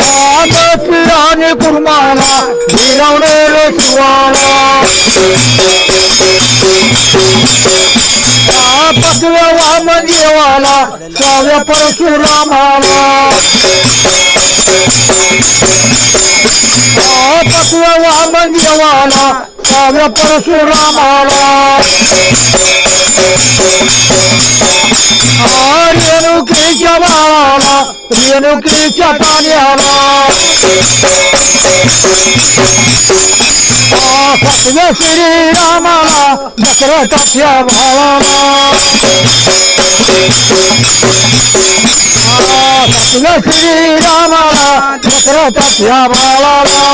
आदर्शने कुर्माला भिरवणे शिवाला पकव्या वामन देवाला साव्या परशुरामाला पकव्या वामन देवाला साव्या परशुरामाला रेणुकीच्या बाळाला रेणुकीच्या तान्याला सत्य श्रीरामाला दशरथाच्या भावाला सत्य श्रीरामाला दशरथाच्या भावाला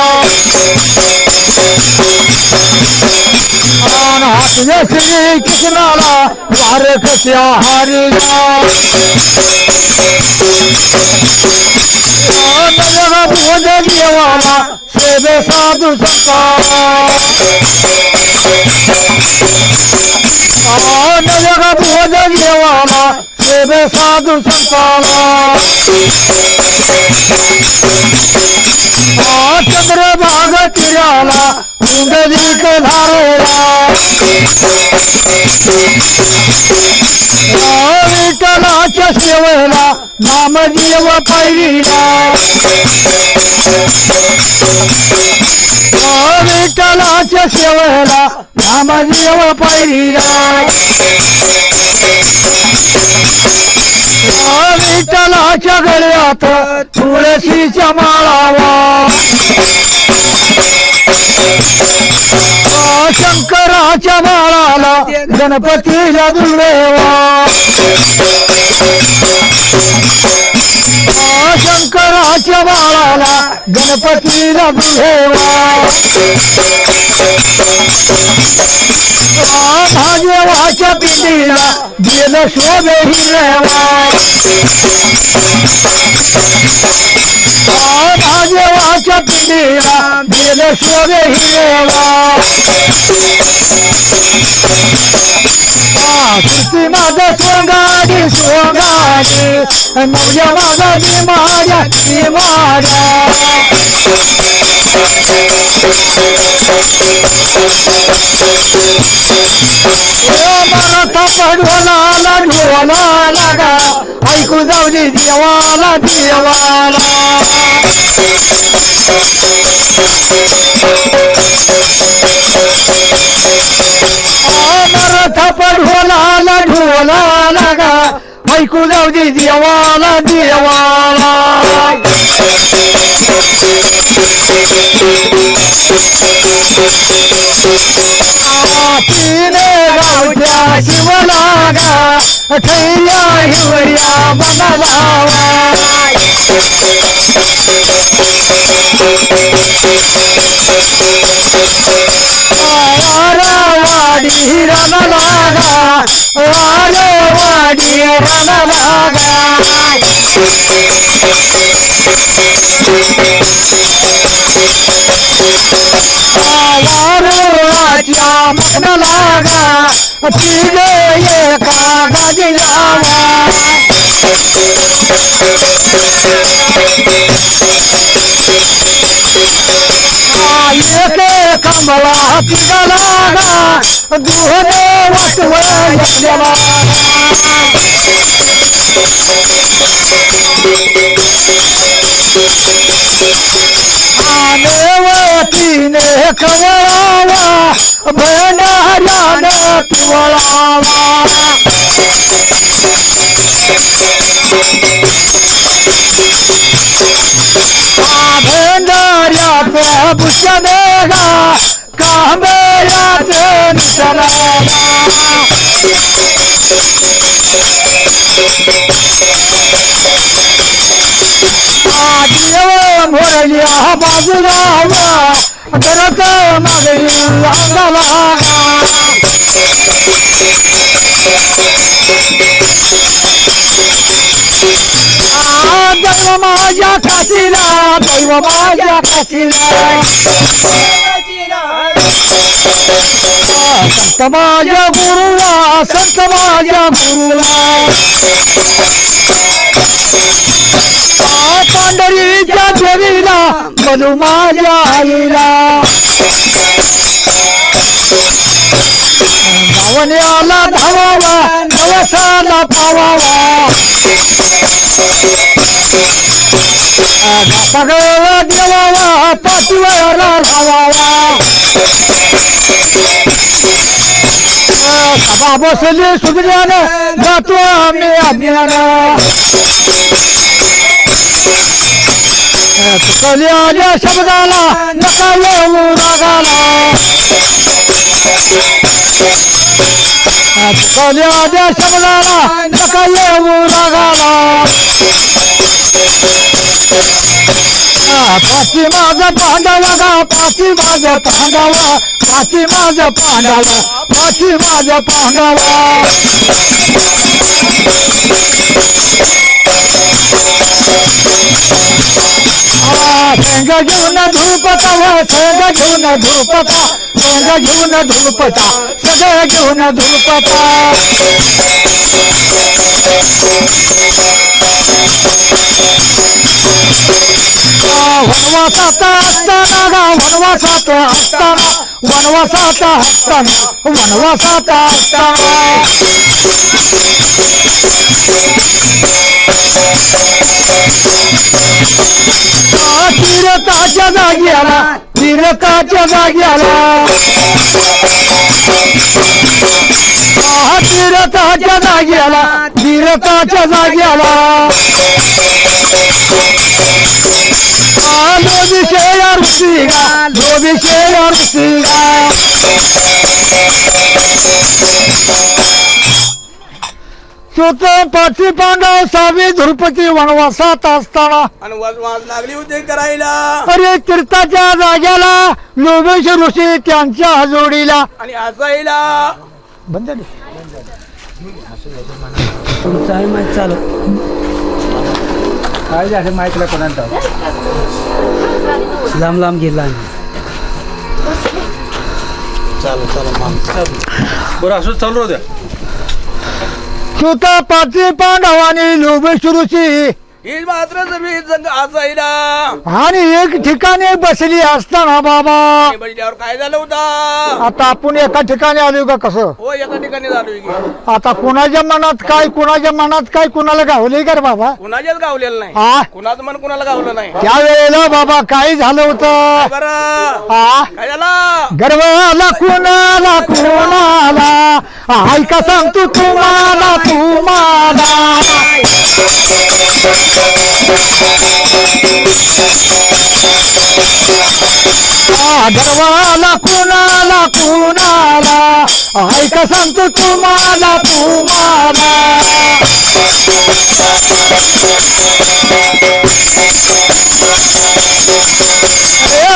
हातले श्री कृष्णाला द्वारकेच्या हरीला भोज देवाला सेवे साधू संताला भोज देवाला सेवे साधू संताला चंद्रभाग तीराला कुंडलिक धारेला विठ्ठलाच्या सेवेला नामदेव पैरीला विठ्ठलाच्या सेवेला नामदेव पैरीला विठ्ठलाच्या गळ्यात तुळशीच्या माळावा शंकराच्या बाळाला गणपतीला दुर्दैवा शंकराच्या बाळाला गणपतीला दुर्दैवा महादेवाच्या पिंडीला गेल शोभे हिरवा महादेवाच्या पिंडीला गेल शोभे हिरवा सुरती माझा सोंगाडी सोंगाडी मौजा माझा निमाड्या निमाड्या मराठा पडवाला ढोला लागा ऐकू जाऊ दे देवाला देवाला मराठा पडवाला ढोला लागा ऐकू जाऊ दे देवाला देवाला तिने गावच्या शिवलागा ठैया हिवऱ्या बनालावा वाडी रणलागा वाडी रणलागा वारुळाच्या मखनालागा तिघे एका गादीलावा एके कमला तिघालागा दुहने वाटवळ घेतलेला आनेवतीने कवळावा भंडाऱ्याने पिवळावा भंडाऱ्याचे भूषणेगा कांबळ्याचे निसरावा देव मोरल्या बाजूलावा करत मागणी अंगाला दैव माझ्या काशीला दैव माझ्या काशीला संत माझ्या गुरुला संत माझ्या गुरुला पंढरीच्या देवीला म्हणू माझ्या आईला धावण्याला धावावा नवसाला पावावा सगळं देवावा पाठीवर राहावा सभा बसली सुज्ञान जातो आम्ही अज्ञान तुकल्या शब्दाला नका येऊ रागाला तुकल्या शब्दाला नका येऊ रागाला पाठी माझं पांडवा गा पाठी माझं पांडवा पाठी माझं पांडवा पाठी माझं पांडवा शेंग घेऊन धूपता शेंग घेऊन धूपता शेंग घेऊन धूपता सगळं घेऊन धूपता वनवासात असताना गा वनवासात असताना वनवासात असताना वनवासात असताना तीरताच्या जाग्याला तीरताच्या जाग्याला तीरताच्या जाग्याला तीरताच्या जाग्याला लोभिशेया ऋषिगा लोभिशेया ऋषिगा स्वत पाठी पांडव सावी धुरपती वनवासात असताना आणि वाज लागली होती करायला अरे तीर्थाच्या जाग्याला लोभेश ऋषी त्यांच्या जोडीला आणि असायला बंद तुमचं आहे माहीत चालू काय झालं माहितीला कोणाला लांब लांब गेला बरं असं चालू होत्या स्वतः पाठी पांडव आणि लोभेश ऋषी ही मात्र सर्वी संघ असायला आणि एक ठिकाणी बसली असताना बाबा बसल्यावर काय झालं होतं आता आपण एका ठिकाणी आलो का कसं हो एका ठिकाणी झालोय की आता कुणाच्या मनात काय कुणाला गावले का रे बाबा कुणाच्याच गावलेलं नाही हा कुणाचं मन कुणाला गावलं नाही त्यावेळेला बाबा काय झालं होतं बरं हा काय झालं गर्वाला कुणाला ऐका सांगतो तुम्हाला गर्वाला कुणाला ऐका सांगतो तुम्हाला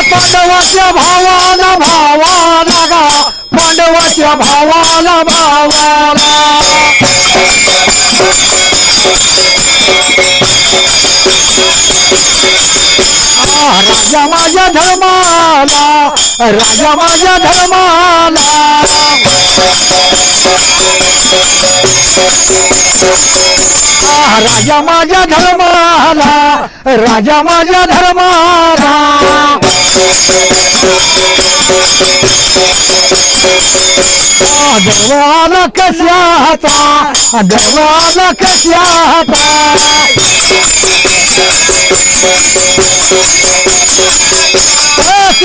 पांडवाच्या भावाला गा पांडवाच्या भावाला राजा माझ्या धर्माला राजा माझ्या धर्माला राजा माझ्या धर्माला राजा माझ्या धर्माला गर्वाला कशाचा गर्वाला कशाचा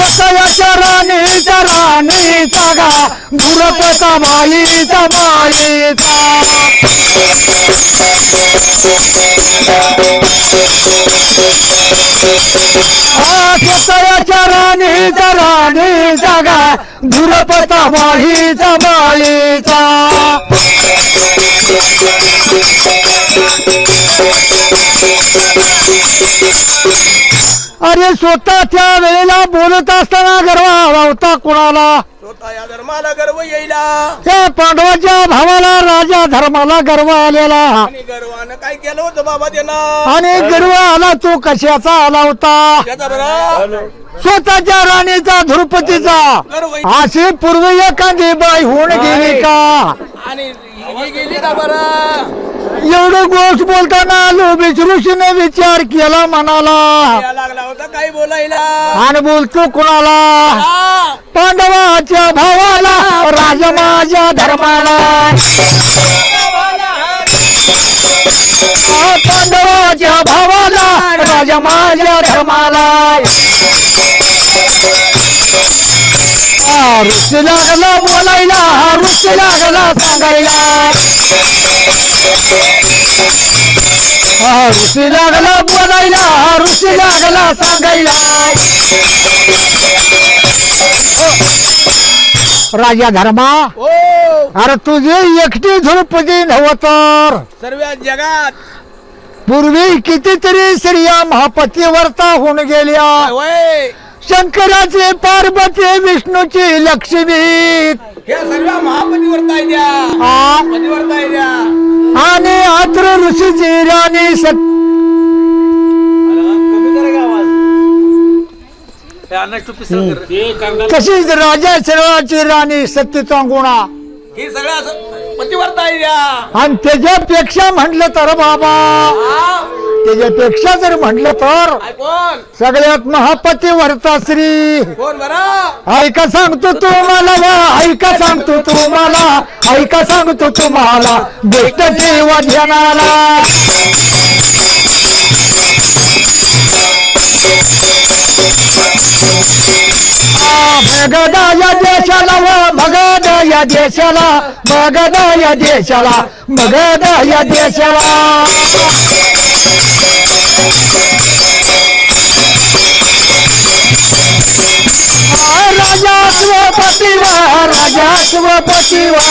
स्वतःच्या राणीचा गा दुरपता माईचा स्वतःच्या राणीचा गा दुरपता माईचा अरे स्वतः त्या वेळेला बोलत असताना गर्व होता कोणाला स्वतः या धर्माला गर्व येईला त्या पांडवाच्या भावाला राजा धर्माला गर्व आलेला आणि गर्वानं काय केलं होतं बाबा त्यानं आणि गर्व आला तो कशाचा आला होता त्याचा बरं स्वतःच्या राणीचा धुरपतीचा गर्व अशी पूर्वी एखादी बाई होऊन गेली का आणि ही गेली का बरं एवढं गोष्ट बोलताना लोभीच ऋषीने विचार केला मनाला या लागला होता काही बोलायला आणि बोलतो कुणाला हा. पांडवाच्या भावाला राजा माझ्या धर्माला पांडवाच्या भावाला राजा माझ्या धर्माला ऋषी लागला बोलायला ऋषी लागला सांगायला ऋषी लागला बोलायला ऋषी लागला सांगायला राजा धर्मा हो अरे तुझे एकटी झुरपती नव्हतर सर्व जगात पूर्वी कितीतरी स्त्रिया महापतीव्रता होऊन गेल्या होय शंकराचे पार्वती विष्णूची लक्ष्मी हे सर्व महापतीव्रता आहे द्या आ, पतिव्रता आहे द्या आणि अत्र ऋषीची राणी सत तशीच राजा शरीराची राणी सत्यचा गुणा ही सगळ्या पतिव्रता आहे द्या आणि त्याच्यापेक्षा म्हटलं तर बाबा हा. त्याच्यापेक्षा जर म्हटलं तर काय कोण सगळ्यात महापतीव्रता श्री कोण बरं ऐका सांगतो तुम्हाला वा ऐका सांगतो तुम्हाला ऐका सांगतो तुम्हाला गोष्ट ठेवा ध्यानाला भगदा या देशाला व भगदा या देशाला भगदा या देशाला भगदा या देशाला राजा स्वपतीवा राजा स्वपतीवा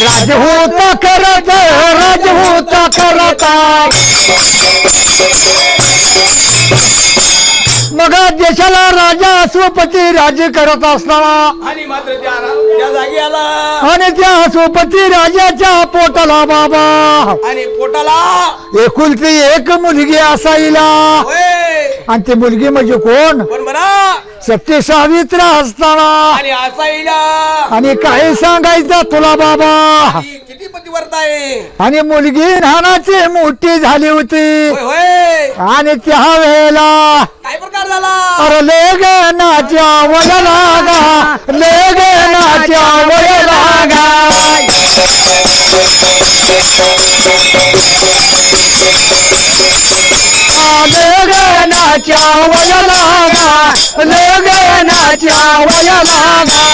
राजहूत करत राजहूत करत मग देशाला राजा स्वपती राज्य करत असताना आणि मात्र त्या जागी आला आणि त्या स्वपती राजाच्या पोटाला बाबा आणि पोटाला एकुलती एक मुलगी असायला होय आणि ती मुलगी म्हणजे कोण कोण बरं सत्य सावित्र असताना आणि असाईला आणि काय सांगायचं तुला बाबा किती पतिव्रता आहे आणि मुलगी लहानाची मोठी झाली होती होय होय आणि त्या वेळेला काय प्रकार झाला अरे लेगनाच्या वय लागा लेगनाच्या वय लागा लेगनाच्या वय लागा लेगनाच्या वय लागा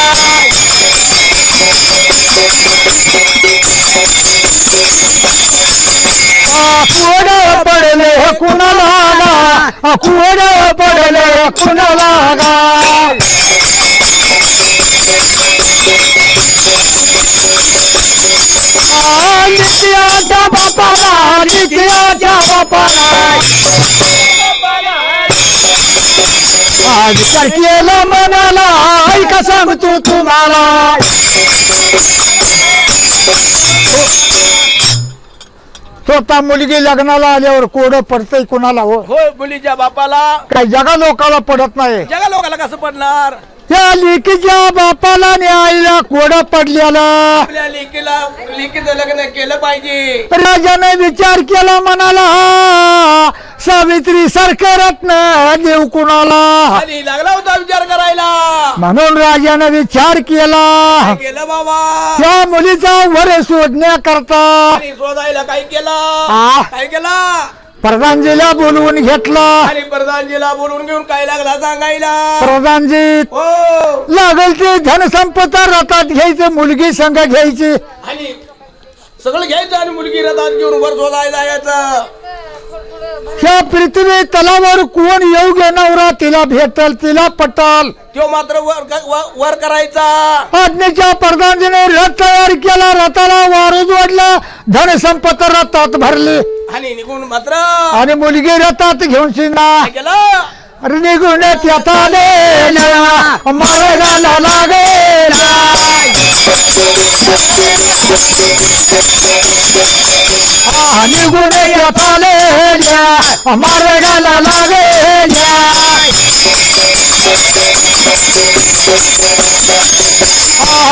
कोड पडले कुणाला कोड पडले कुणाला नित्याच्या बापाला नित्याच्या बापाला विचार केला मनाला ऐका सांगतो तुम्हाला स्वतः मुलगी लग्नाला आल्यावर कोड पडतंय कुणाला हो होय मुलीच्या बापाला काही जगा लोकाला पडत नाही जगा लोकांना कसं पडणार त्या लेकीच्या बापाला आणि आईला कोड पडलेला आपल्या लेकीचं लग्न केलं पाहिजे राजाने विचार केला म्हणाला सावित्री सारखं रत्न देव कुणाला आणि लागला होता विचार करायला म्हणून राजाने विचार केला काय केलं बाबा त्या मुलीचा वर शोधण्याकरता आणि शोधायला काय केलं आ. काय केला प्रधानजीला बोलवून घेतला आणि प्रधानजीला बोलून घेऊन काय लागला सांगायला प्रधानजी हो लागल ते धनसंपदा रथात घ्यायचं मुलगी संघ घ्यायची आणि सगळं घ्यायचं आणि मुलगी रथात घेऊन वर शोधायला जायचं ह्या पृथ्वी तलावर कोण योग्य नवरा तिला भेटल तिला पटल तो मात्र वर करायचा आज्ञेच्या प्रधानजीने रथ तयार केला रथाला वारू जोडला धनसंपत रथात भरली आणि निघून मात्र आणि मुलगी रथात घेऊन शिना काय केलं अरे निघून त्यात आलेला मार्गाला लागेला निघून त्यात आलेल्या मार्गाला लागेल्या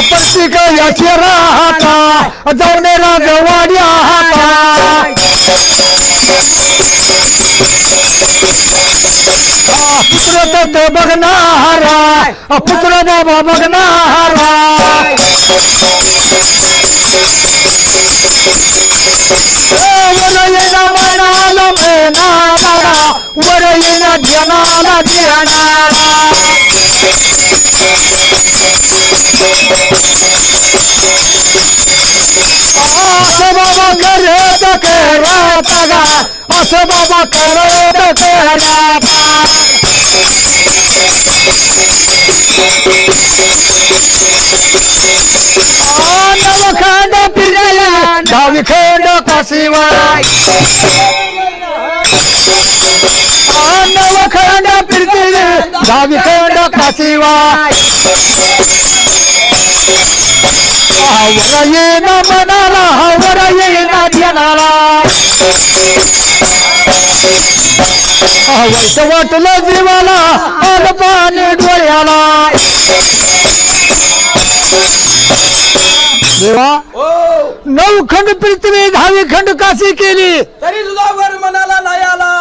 प्रत्येक याची राहता जाऊन राजवाड्या पुत्र तर बघणारा पुत्र बाबा बघणारा वर येणं मनाला मेनाला वर येणं ध्यानाला ध्यानाला असं बाबा करत करता गा असं बाबा करत करता नवखंड फिरला दहावीखंड काशीवाय नवखंड फिरतील दहावीखंड काशीवाय वर येणं मनाला वर येणं ध्यानाला वाईट वाटलं जीवाला आलं पाणी डोळ्याला देवा नवखंड पृथ्वी 10वी खंड काशी केली तरी सुद्धा वर मनाला नाही आला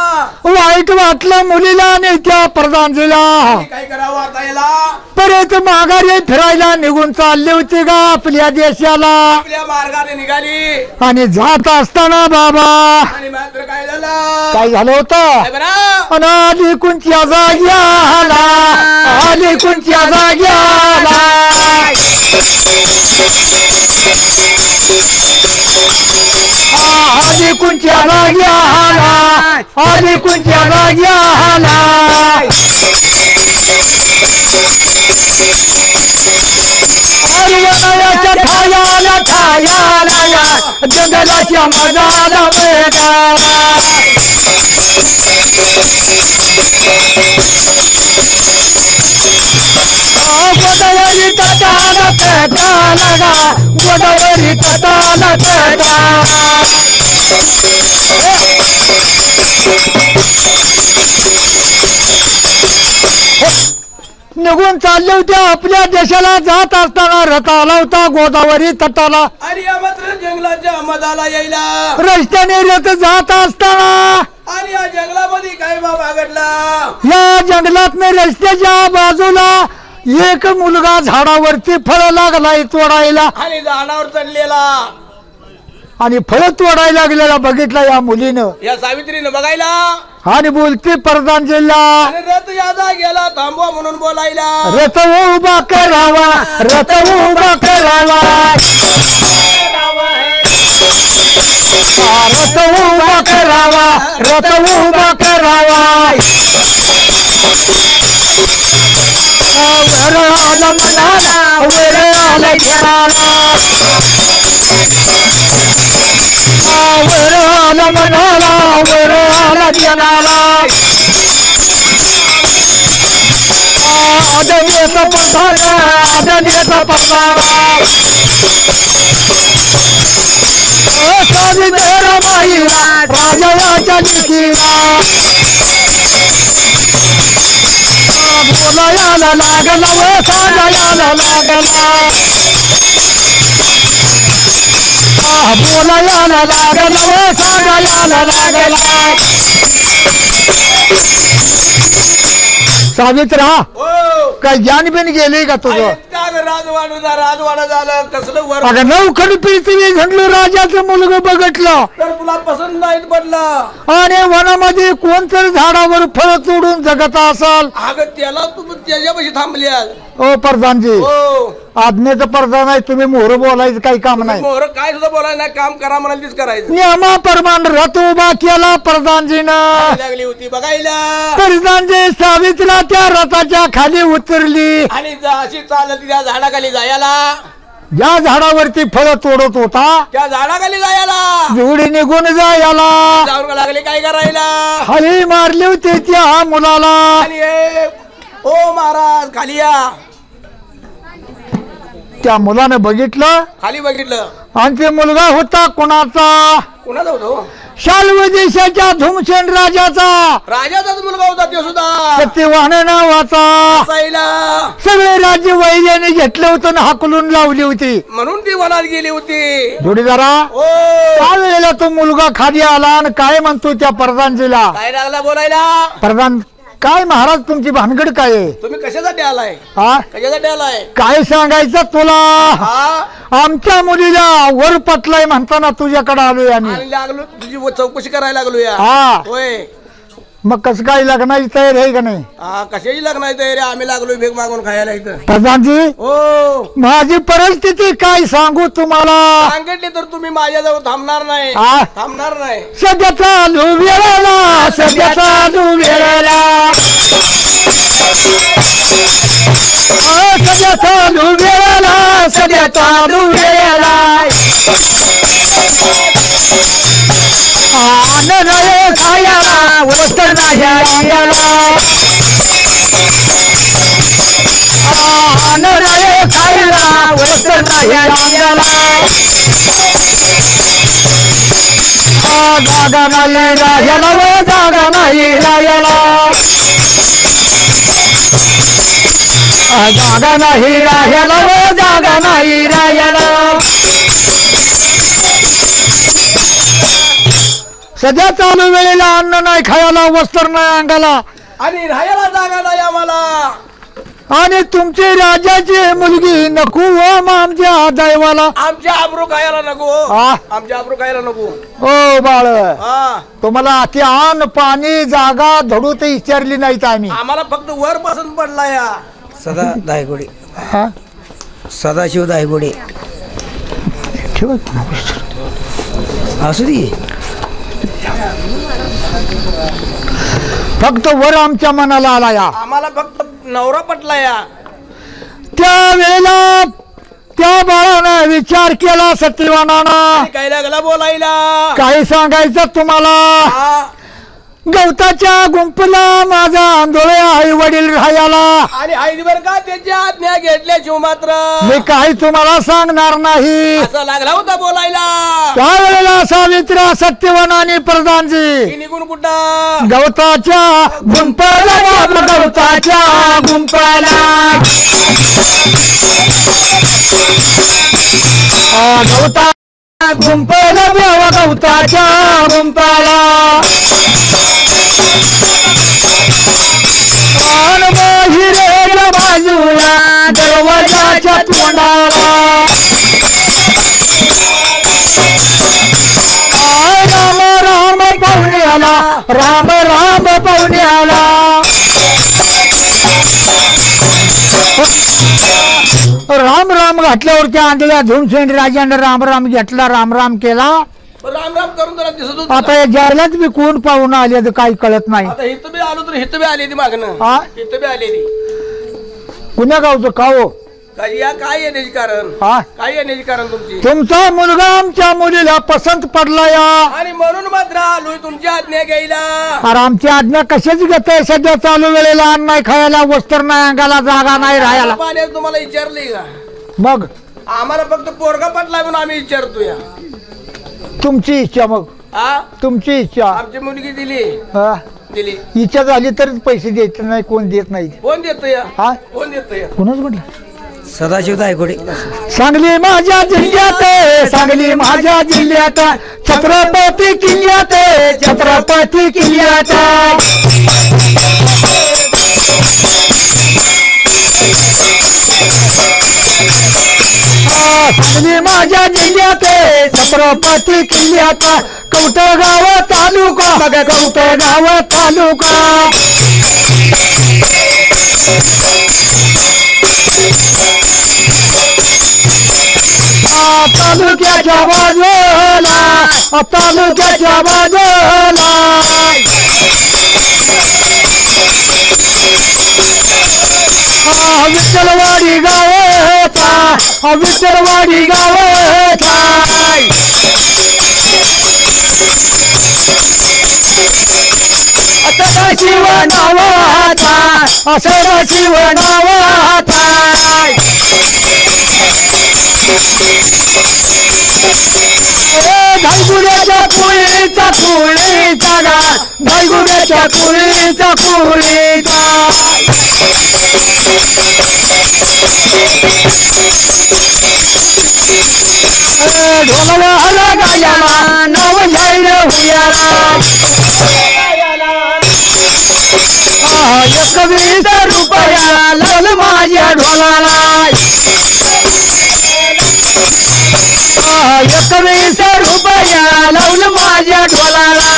वाईट वाटलं मुलीला आणि त्या प्रधानजीला काय करावं आता याला परत माघारी फिरायला निघून चालली होती का आपल्या देशाला आपल्या मार्गाने निघाली आणि जात असताना बाबा आणि मात्र काय झालं काय झालं होतं काय बरं अनाली कोणत्या जाग्याला आली कोणत्या जाग्याला आली कोणत्या जाग्याला आली कोणत्या जाग्याला अरवणाच्या ठायाला ठायाला जंगलाच्या मजाला मैदाना गोदावरी तटाला तटाला गा गोदावरी तटाला तटा निघून चालले होते आपल्या देशाला जात असताना रथ आला होता गोदावरी तटाला आणि या मात्र जंगलाच्या मधाला यायला रस्त्याने रथ जात असताना आणि या जंगलामध्ये काय बाबा घडला या जंगलात रस्त्याच्या बाजूला एक मुलगा झाडावरती फळ लागलाय तोडायला आणि झाडावर चढलेला आणि फळ तोडायला लागलेला बघितला या मुलीनं या सावित्रीनं बघायला आणि बोलते प्रधानजीला आणि रथ यादा गेला थांबवा म्हणून बोलायला रथ उभा करावा रथ उभा करावा रथ उभा करावा रथ उभा करावा वर आलं मनाला वर आलं ध्यानाला वर आलं मनाला वर आलं ध्यानाला आदनेचा पसारा आदनेचा पसारा सावित्र माईला राजाच्या लिखीला बोलायला लागला व सांगायला लागला बोलायला लागला व सांगायला लागला सावित्रा हो काय ज्ञान बिन गेले का तुझं राजवाडा झालं कसलं वर अगं नवखंड पृथ्वी झंडलो राजाचं मुलगा बघितलं तर तुला पसंत नाहीत पडलं आणि वनामध्ये कोणतरी झाडावर फळ तोडून जगत असाल अगं त्याला तू त्याच्यापाशी थांबली आज ओ प्रधानजी हो आज्ञेचं प्रधान आहे तुम्ही मोहर बोलायचं काही काम नाही मोहर काय सुद्धा बोलायला नाही काम करा म्हणाल तीच करायचं नियमाप्रमाणे रथ उभा केला प्रधानजीनं लागली होती बघायला प्रधानजी सावित्रीला त्या रथाच्या खाली उतरली आणि अशी चालत त्या झाडाखाली जायला ज्या झाडावरती फळ तोडत होता त्या झाडाखाली जायला जोडी निघून जायला जाऊन लागले काय करायला खाली मारली होती त्या मुलाला आणि ओ महाराज खाली या त्या मुलाने बघितलं खाली बघितलं आणि ते मुलगा होता कोणाचा कुणाचा होतो शाल्व देशाच्या धुमसेन राजाचा राजाचाच मुलगा होता ते सुद्धा सत्यवान नावाचा साईला सगळे राज्य वैद्याने घेतलं होतं आणि हाकलून लावली होती म्हणून ती वनात गेली होती जोडीदारा ओ त्यावेळेला तो मुलगा खाली आला आणि काय म्हणतो त्या प्रधानजीला काय लागला बोलायला प्रधान काय महाराज तुमची भानगड काय आहे? तुम्ही कशासाठी आलाय हा कशासाठी आलाय काय सांगायचं तुला हा आमच्या मुलीला वर पटलाय म्हणताना तुझ्याकडे आलोय आम्ही आणि लागलो तुझी चौकशी करायला लागलो या हा होय मग कसं काय लग्नाची तयारी आहे का नाही हा कशाची लग्न आहे तयारी आम्ही लागलो भेग मागून खायला इथं प्रधानजी हो माझी परिस्थिती काय सांगू तुम्हाला सांगितले तर तुम्ही माझ्याजवळ थांबणार नाही हा? थांबणार नाही सध्या चालू वेळेला सध्या चालू वेळेला सध्या चालू वेळेला सध्या चालू वेळेला आनंद खायला वस्त नाही अंगाला आनंद खायला वस्त नाही अंगाला जागा नाही राजाला व जागा नाही राजाला जागा नाही राजाला व जागा नाही राजाला सध्या चालू वेळेला अन्न नाही खायला वस्त्र नाही अंगाला आणि राहायला जागा नाही आम्हाला आणि तुमची राजाची मुलगी नको व मग आमच्या दैवाला आमच्या आबरू खायला नको हा? आमच्या आबरू खायला नको ओ बाळ हा तुम्हाला अति अन्न पाणी जागा धडू ते विचारली नाहीत आम्ही आम्हाला फक्त वर पसंत पडला या सदा दायगोडे हा? सदाशिव दायगोडे ठेवा. असू दे फक्त वर आमच्या मनाला आला या आम्हाला फक्त नवरा पटला या त्या वेळेला त्या बाळानं विचार केला सत्यवानानं काय लागला बोलायला काही सांगायचं तुम्हाला हा. गवताच्या गुंपला माझा आंधोळे आई वडील राहायला आणि आईवर का त्याची आज्ञा घेतल्याशिव मात्र मी काही तुम्हाला सांगणार नाही असं लागला होता बोलायला त्यावेळेला सावित्रा सत्यवान आणि प्रधानजी की निघून कुठं गवताच्या गुंपाला गवताच्या गुंपाला गवता गुंपाला गवताच्या गुंपाला हिरेच्या बाजूला दरवाजाच्या तोंडाला राम राम पाहुण्याला राम राम पाहुण्याला राम राम घातल्यावरती आंधळ्या धुमसेन राजाने राम राम घेतला राम राम केला राम राम करून जरा दिसत होत आता या जायलाच बी कोण पाहून आले तर काही कळत नाही आता हिथं बी आलो तर हिथं बी आली ती मागणं हा? हिथं बी आलेली कुण्या गावचं खाओ काय या काय येण्याची कारण हा काय येण्याची कारण तुमची तुमचा मुलगा आमच्या मुलीला पसंत पडला या आणि म्हणून मात्र आलोय तुमची आज्ञा घ्यायला अरे आमची आज्ञा कशाच घेताय सध्या चालू वेळेला अन्न नाही खायला वस्त्र नाही अंगाला जागा नाही राहायला पाण्यात तुम्हाला विचारलंय का मग आम्हाला फक्त पोरगा पटलाय म्हणून आम्ही विचारतो या तुमची इच्छा मग हा तुमची इच्छा आमची मुलगी दिली हा? दिली इच्छा झाली तरच पैसे द्यायचे नाही कोण देत नाही कोण देतो या हा कोण देतो या कोणच म्हटलं सदाशिव दायगोडे सांगली माझ्या जिल्ह्यात सांगली माझ्या जिल्ह्यात छत्रपती किल्ल्यात छत्रपती किल्ल्यात सांगली माझ्या जिल्ह्यात छत्रपती किल्ल्यात कवठगाव तालुका बघ कवठगाव तालुका तालुक्याच्या बाजूला तालुक्याच्या बाजूला विठ्ठलवाडी गावाचा विठ्ठलवाडी गावाचा सदाशिव नावाचा सदाशिव नावाचा धायगुड्याच्या कुळीचा कुळीचा गा धायगुड्याच्या कुळीचा कुळीचा ढोलवाला गायाला नाव जाईल हुयाला 21 रुपया लावल माझ्या ढोलाला 21 रुपया लावल माझ्या ढोलाला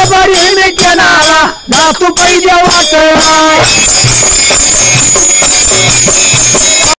बरी मी केनाला जातो पैद्या वाटला